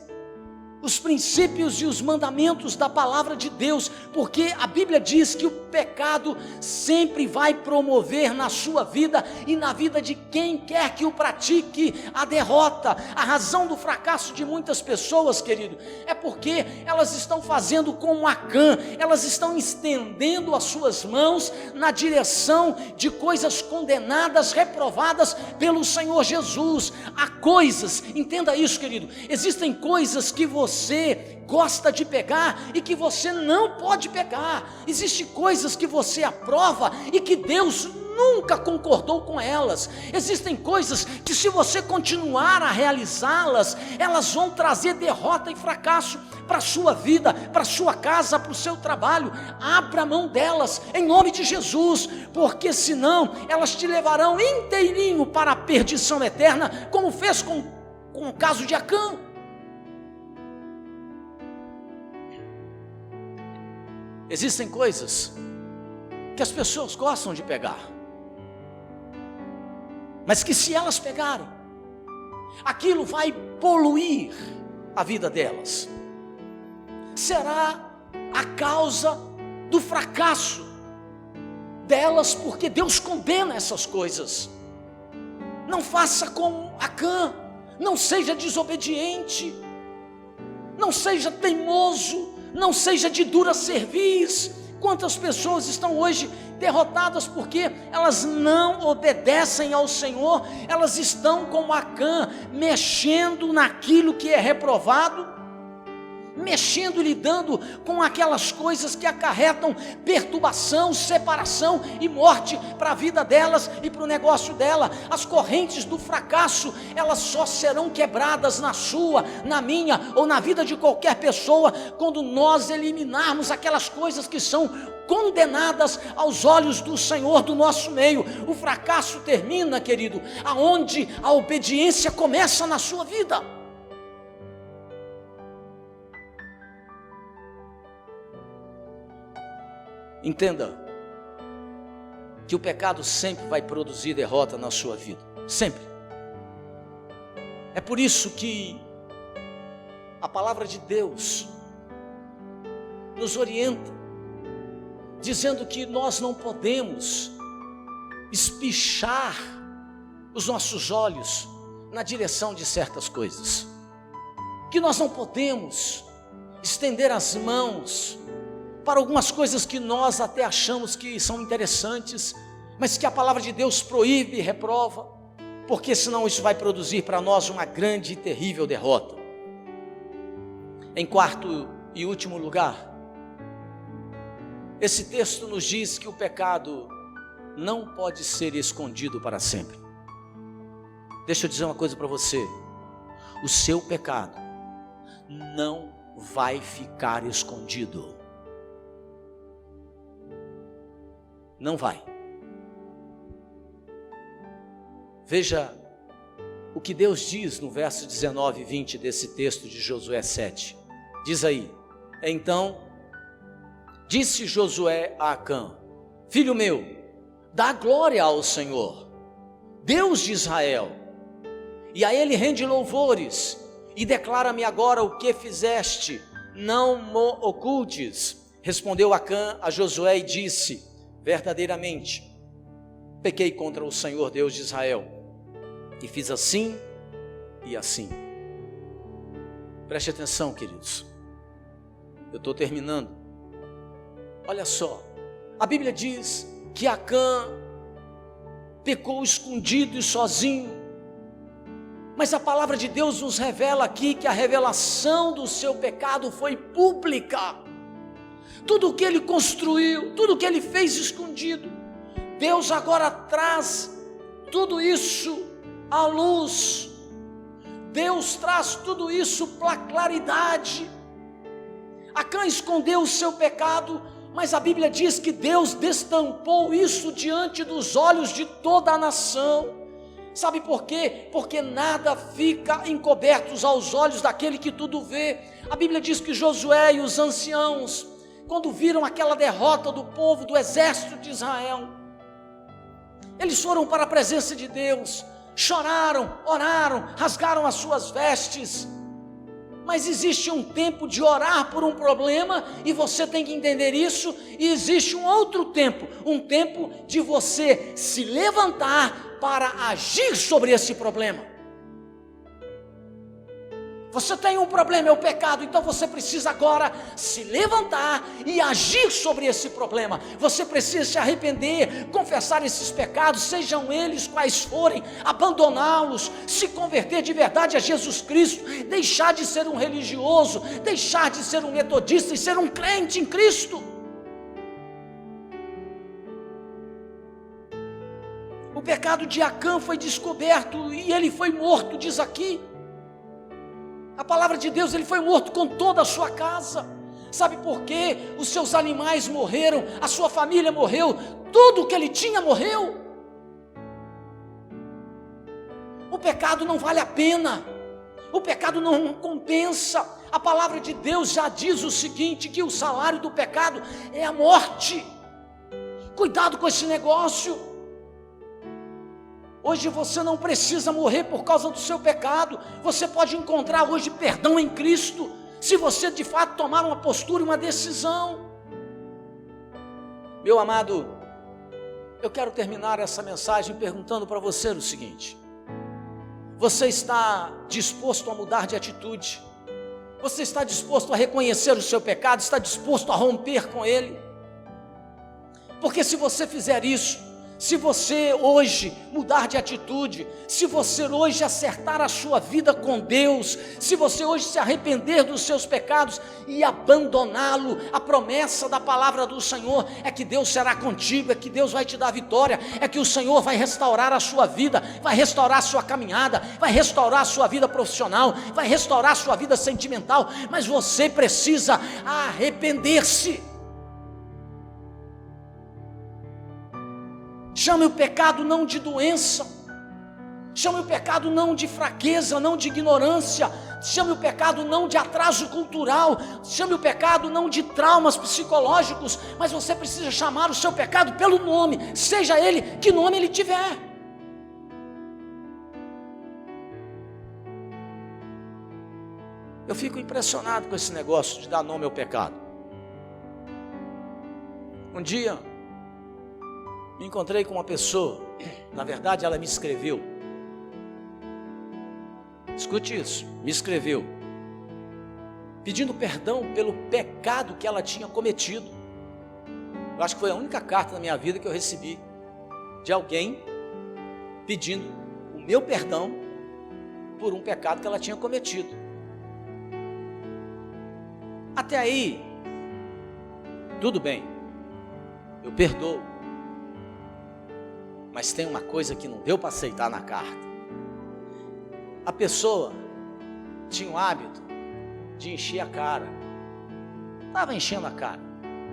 os princípios e os mandamentos da palavra de Deus, porque a Bíblia diz que o pecado sempre vai promover na sua vida e na vida de quem quer que o pratique a derrota. A razão do fracasso de muitas pessoas, querido, é porque elas estão fazendo como Acã, elas estão estendendo as suas mãos na direção de coisas condenadas, reprovadas pelo Senhor Jesus. Há coisas, entenda isso, querido, existem coisas que você gosta de pegar e que você não pode pegar. Existem coisas que você aprova e que Deus nunca concordou com elas. Existem coisas que, se você continuar a realizá-las, elas vão trazer derrota e fracasso para a sua vida, para a sua casa, para o seu trabalho. Abra mão delas em nome de Jesus, porque senão elas te levarão inteirinho para a perdição eterna, como fez com o caso de Acã. Existem coisas que as pessoas gostam de pegar, mas que, se elas pegarem, aquilo vai poluir a vida delas, será a causa do fracasso delas, porque Deus condena essas coisas. Não faça como Acã, não seja desobediente, não seja teimoso, não seja de dura cerviz. Quantas pessoas estão hoje derrotadas porque elas não obedecem ao Senhor? Elas estão como Acã, mexendo naquilo que é reprovado, mexendo e lidando com aquelas coisas que acarretam perturbação, separação e morte para a vida delas e para o negócio dela. As correntes do fracasso, elas só serão quebradas na sua, na minha ou na vida de qualquer pessoa, quando nós eliminarmos aquelas coisas que são condenadas aos olhos do Senhor do nosso meio. O fracasso termina, querido, aonde a obediência começa na sua vida. Entenda que o pecado sempre vai produzir derrota na sua vida, sempre. É por isso que a palavra de Deus nos orienta, dizendo que nós não podemos espichar os nossos olhos na direção de certas coisas, que nós não podemos estender as mãos para algumas coisas que nós até achamos que são interessantes, mas que a palavra de Deus proíbe e reprova, porque senão isso vai produzir para nós uma grande e terrível derrota. Em quarto e último lugar, esse texto nos diz que o pecado não pode ser escondido para sempre. Deixa eu dizer uma coisa para você: o seu pecado não vai ficar escondido. Não vai. Veja o que Deus diz no verso 19 e 20 desse texto de Josué 7. Diz aí: então Disse Josué a Acã: filho meu, dá glória ao Senhor, Deus de Israel, e a ele rende louvores, e declara-me agora o que fizeste, não mo ocultes. Respondeu Acã a Josué e disse: verdadeiramente pequei contra o Senhor Deus de Israel, e fiz assim e assim. Preste atenção, queridos, eu estou terminando. Olha só, a Bíblia diz que Acã pecou escondido e sozinho, mas a palavra de Deus nos revela aqui que a revelação do seu pecado foi pública. Tudo o que ele construiu, tudo o que ele fez escondido, Deus agora traz tudo isso à luz. Deus traz tudo isso para a claridade. Acã escondeu o seu pecado, mas a Bíblia diz que Deus destampou isso diante dos olhos de toda a nação. Sabe por quê? Porque nada fica encoberto aos olhos daquele que tudo vê. A Bíblia diz que Josué e os anciãos, quando viram aquela derrota do povo, do exército de Israel, eles foram para a presença de Deus, choraram, oraram, rasgaram as suas vestes. Mas existe um tempo de orar por um problema, e você tem que entender isso, e existe um outro tempo, um tempo de você se levantar para agir sobre esse problema. Você tem um problema, é o pecado, então você precisa agora se levantar e agir sobre esse problema. Você precisa se arrepender, confessar esses pecados, sejam eles quais forem, abandoná-los, se converter de verdade a Jesus Cristo, deixar de ser um religioso, deixar de ser um metodista e ser um crente em Cristo. O pecado de Acã foi descoberto e ele foi morto, diz aqui. A palavra de Deus, ele foi morto com toda a sua casa. Sabe por quê? Os seus animais morreram, a sua família morreu, tudo que ele tinha morreu. O pecado não vale a pena, o pecado não compensa. A palavra de Deus já diz o seguinte, que o salário do pecado é a morte. Cuidado com esse negócio. Hoje você não precisa morrer por causa do seu pecado. Você pode encontrar hoje perdão em Cristo, se você de fato tomar uma postura, uma decisão. Meu amado, eu quero terminar essa mensagem perguntando para você o seguinte: você está disposto a mudar de atitude? Você está disposto a reconhecer o seu pecado? Está disposto a romper com ele? Porque se você fizer isso, se você hoje mudar de atitude, se você hoje acertar a sua vida com Deus, se você hoje se arrepender dos seus pecados e abandoná-lo, a promessa da palavra do Senhor é que Deus será contigo, é que Deus vai te dar vitória, é que o Senhor vai restaurar a sua vida, vai restaurar a sua caminhada, vai restaurar a sua vida profissional, vai restaurar a sua vida sentimental, mas você precisa arrepender-se. Chame o pecado não de doença, chame o pecado não de fraqueza, não de ignorância, chame o pecado não de atraso cultural, chame o pecado não de traumas psicológicos, mas você precisa chamar o seu pecado pelo nome, seja ele, que nome ele tiver. Eu fico impressionado com esse negócio de dar nome ao pecado. Um dia me encontrei com uma pessoa, na verdade ela me escreveu, escute isso, me escreveu, pedindo perdão pelo pecado que ela tinha cometido. Eu acho que foi a única carta na minha vida que eu recebi, de alguém pedindo o meu perdão por um pecado que ela tinha cometido. Até aí, tudo bem, eu perdoo. Mas tem uma coisa que não deu para aceitar na carta. A pessoa tinha o hábito de encher a cara. Estava enchendo a cara.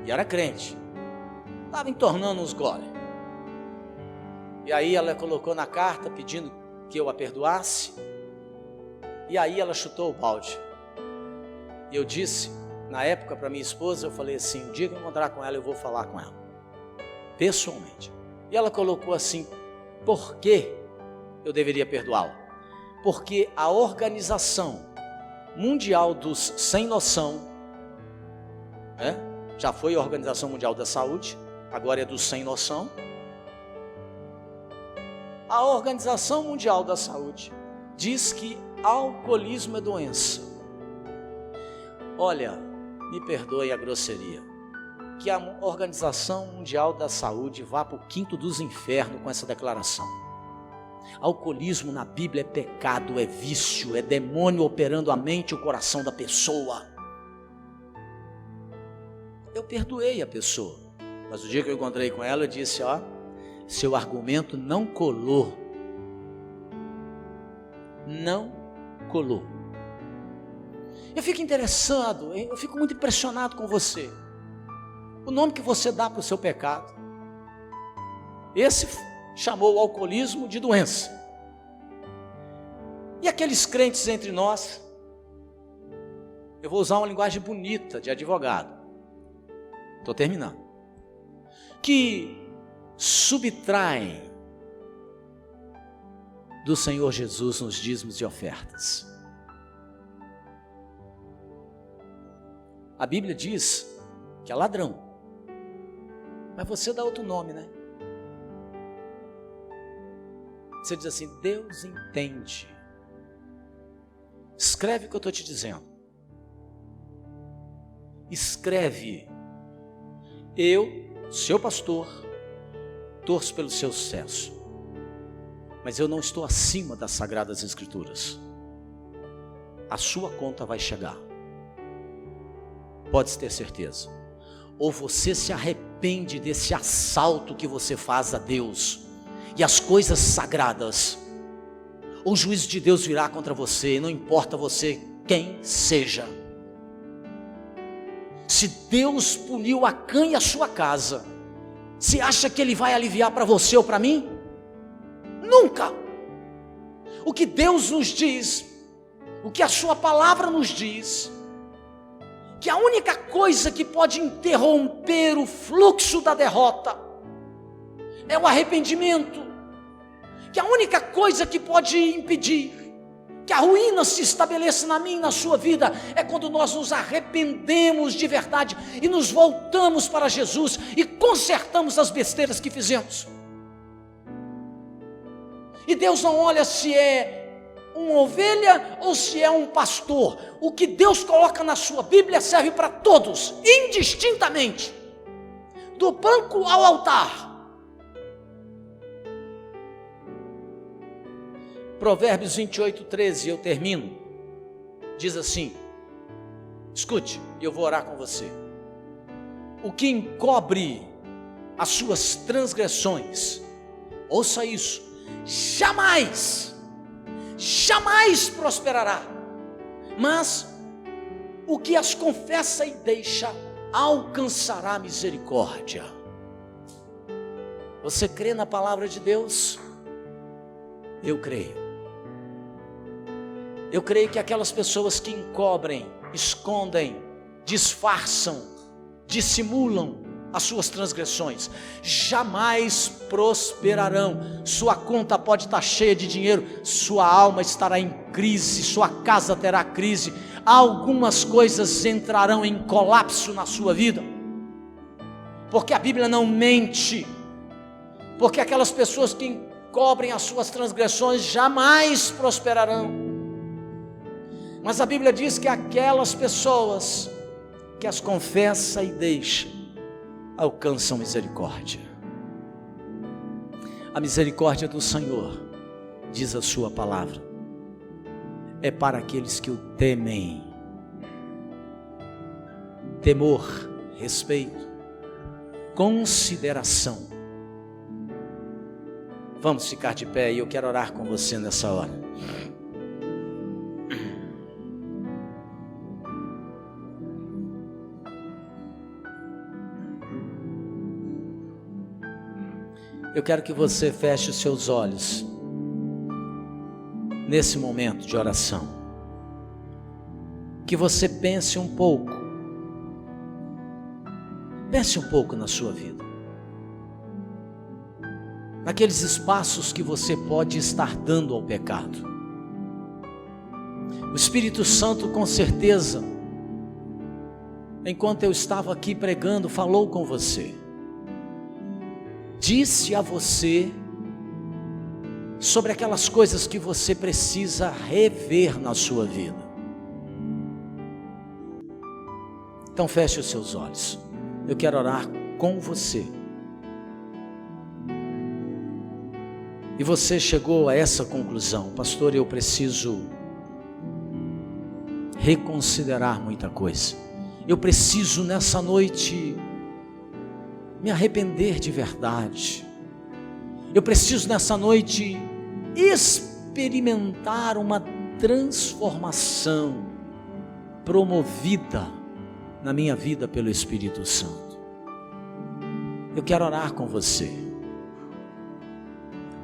E era crente. Estava entornando uns gole. E aí ela colocou na carta pedindo que eu a perdoasse. E aí ela chutou o balde. E eu disse na época para minha esposa, eu falei assim, o dia que eu encontrar com ela, eu vou falar com ela, pessoalmente. E ela colocou assim, por que eu deveria perdoá-la? Porque a Organização Mundial dos Sem Noção, já foi a Organização Mundial da Saúde, agora é dos Sem Noção. A Organização Mundial da Saúde diz que alcoolismo é doença. Olha, me perdoe a grosseria, que a Organização Mundial da Saúde vá para o quinto dos infernos com essa declaração. Alcoolismo na Bíblia é pecado, é vício, é demônio operando a mente e o coração da pessoa. Eu perdoei a pessoa, mas o dia que eu encontrei com ela, eu disse, seu argumento não colou. Não colou. Eu fico interessado, eu fico muito impressionado com você. O nome que você dá para o seu pecado. Esse chamou o alcoolismo de doença. E aqueles crentes entre nós, eu vou usar uma linguagem bonita de advogado, estou terminando, que subtraem do Senhor Jesus nos dízimos e ofertas. A Bíblia diz que é ladrão, mas você dá outro nome, né? Você diz assim, Deus entende. Escreve o que eu estou te dizendo. Escreve. Eu, seu pastor, torço pelo seu sucesso, mas eu não estou acima das Sagradas Escrituras. A sua conta vai chegar. Pode ter certeza. Ou você se arrepende desse assalto que você faz a Deus e as coisas sagradas, ou o juízo de Deus virá contra você, não importa você quem seja. Se Deus puniu Acã e a sua casa, você acha que Ele vai aliviar para você ou para mim? Nunca. O que Deus nos diz, o que a sua palavra nos diz, que a única coisa que pode interromper o fluxo da derrota é o arrependimento, que a única coisa que pode impedir que a ruína se estabeleça na minha e na sua vida é quando nós nos arrependemos de verdade e nos voltamos para Jesus e consertamos as besteiras que fizemos. E Deus não olha se é uma ovelha ou se é um pastor. O que Deus coloca na sua Bíblia serve para todos, indistintamente, do banco ao altar. Provérbios 28:13, eu termino, diz assim, escute, e eu vou orar com você. O que encobre as suas transgressões, ouça isso, jamais prosperará, mas o que as confessa e deixa, alcançará misericórdia. Você crê na palavra de Deus? Eu creio. Eu creio que aquelas pessoas que encobrem, escondem, disfarçam, dissimulam as suas transgressões, jamais prosperarão. Sua conta pode estar cheia de dinheiro, sua alma estará em crise, sua casa terá crise, algumas coisas entrarão em colapso na sua vida, porque a Bíblia não mente, porque aquelas pessoas que encobrem as suas transgressões jamais prosperarão. Mas a Bíblia diz que aquelas pessoas que as confessa e deixa, alcançam misericórdia. A misericórdia do Senhor, diz a sua palavra, é para aqueles que o temem. Temor, respeito, consideração. Vamos ficar de pé e eu quero orar com você nessa hora. Eu quero que você feche os seus olhos nesse momento de oração. Que você pense um pouco Pense um pouco na sua vida, naqueles espaços que você pode estar dando ao pecado. O Espírito Santo, com certeza, enquanto eu estava aqui pregando, falou com você, disse a você sobre aquelas coisas que você precisa rever na sua vida. Então feche os seus olhos, eu quero orar com você. E você chegou a essa conclusão: pastor, eu preciso reconsiderar muita coisa. Eu preciso nessa noite me arrepender de verdade. Eu preciso nessa noite experimentar uma transformação promovida na minha vida pelo Espírito Santo. Eu quero orar com você.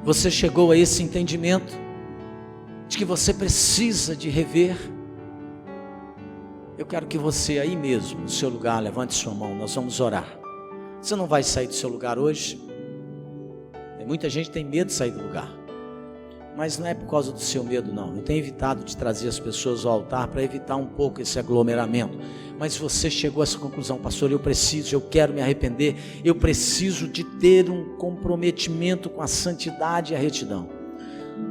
Você chegou a esse entendimento de que você precisa de rever? Eu quero que você aí mesmo, no seu lugar, levante sua mão, nós vamos orar. Você não vai sair do seu lugar hoje? Muita gente tem medo de sair do lugar, mas não é por causa do seu medo não. Eu tenho evitado de trazer as pessoas ao altar para evitar um pouco esse aglomeramento. Mas você chegou a essa conclusão: pastor, eu quero me arrepender, eu preciso de ter um comprometimento com a santidade e a retidão.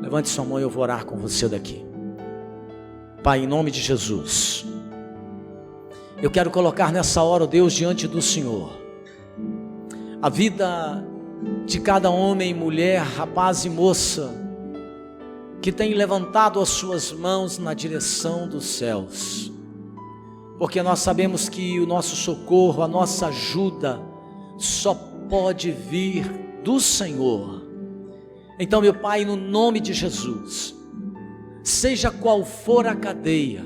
Levante sua mão e eu vou orar com você daqui. Pai, em nome de Jesus, eu quero colocar nessa hora, ó Deus, diante do Senhor, a vida de cada homem, mulher, rapaz e moça que tem levantado as suas mãos na direção dos céus, porque nós sabemos que o nosso socorro, a nossa ajuda só pode vir do Senhor. Então, meu Pai, no nome de Jesus, seja qual for a cadeia,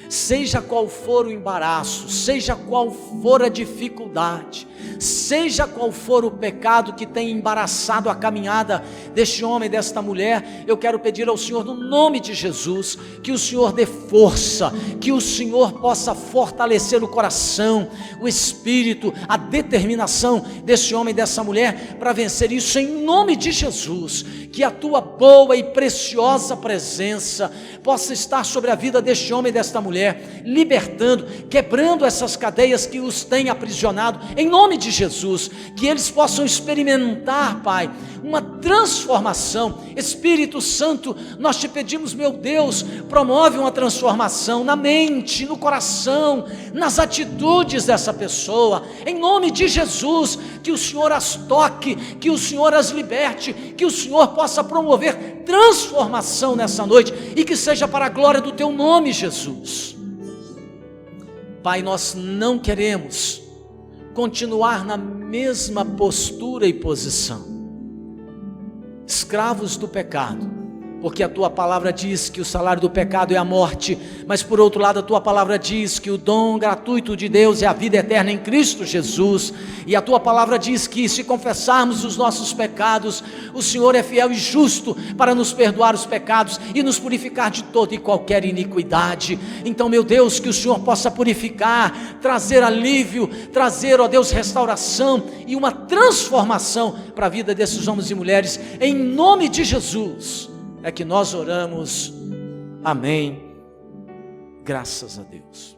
seja qual for o embaraço, seja qual for a dificuldade, seja qual for o pecado que tem embaraçado a caminhada deste homem, desta mulher, eu quero pedir ao Senhor, no nome de Jesus, que o Senhor dê força, que o Senhor possa fortalecer o coração, o espírito, a determinação desse homem, dessa mulher, para vencer isso em nome de Jesus. Que a tua boa e preciosa presença possa estar sobre a vida deste homem e desta mulher, libertando, quebrando essas cadeias que os têm aprisionado, em nome de Jesus. Que eles possam experimentar, Pai, uma transformação. Espírito Santo, nós te pedimos, meu Deus, promove uma transformação na mente, no coração, nas atitudes dessa pessoa, em nome de Jesus. Que o Senhor as toque, que o Senhor as liberte, que o Senhor possa promover transformação nessa noite, e que seja para a glória do teu nome, Jesus. Pai, nós não queremos continuar na mesma postura e posição, escravos do pecado, porque a tua palavra diz que o salário do pecado é a morte, mas por outro lado a tua palavra diz que o dom gratuito de Deus é a vida eterna em Cristo Jesus, e a tua palavra diz que se confessarmos os nossos pecados, o Senhor é fiel e justo para nos perdoar os pecados e nos purificar de toda e qualquer iniquidade. Então, meu Deus, que o Senhor possa purificar, trazer alívio, trazer, ó Deus, restauração e uma transformação para a vida desses homens e mulheres, em nome de Jesus é que nós oramos, amém, graças a Deus.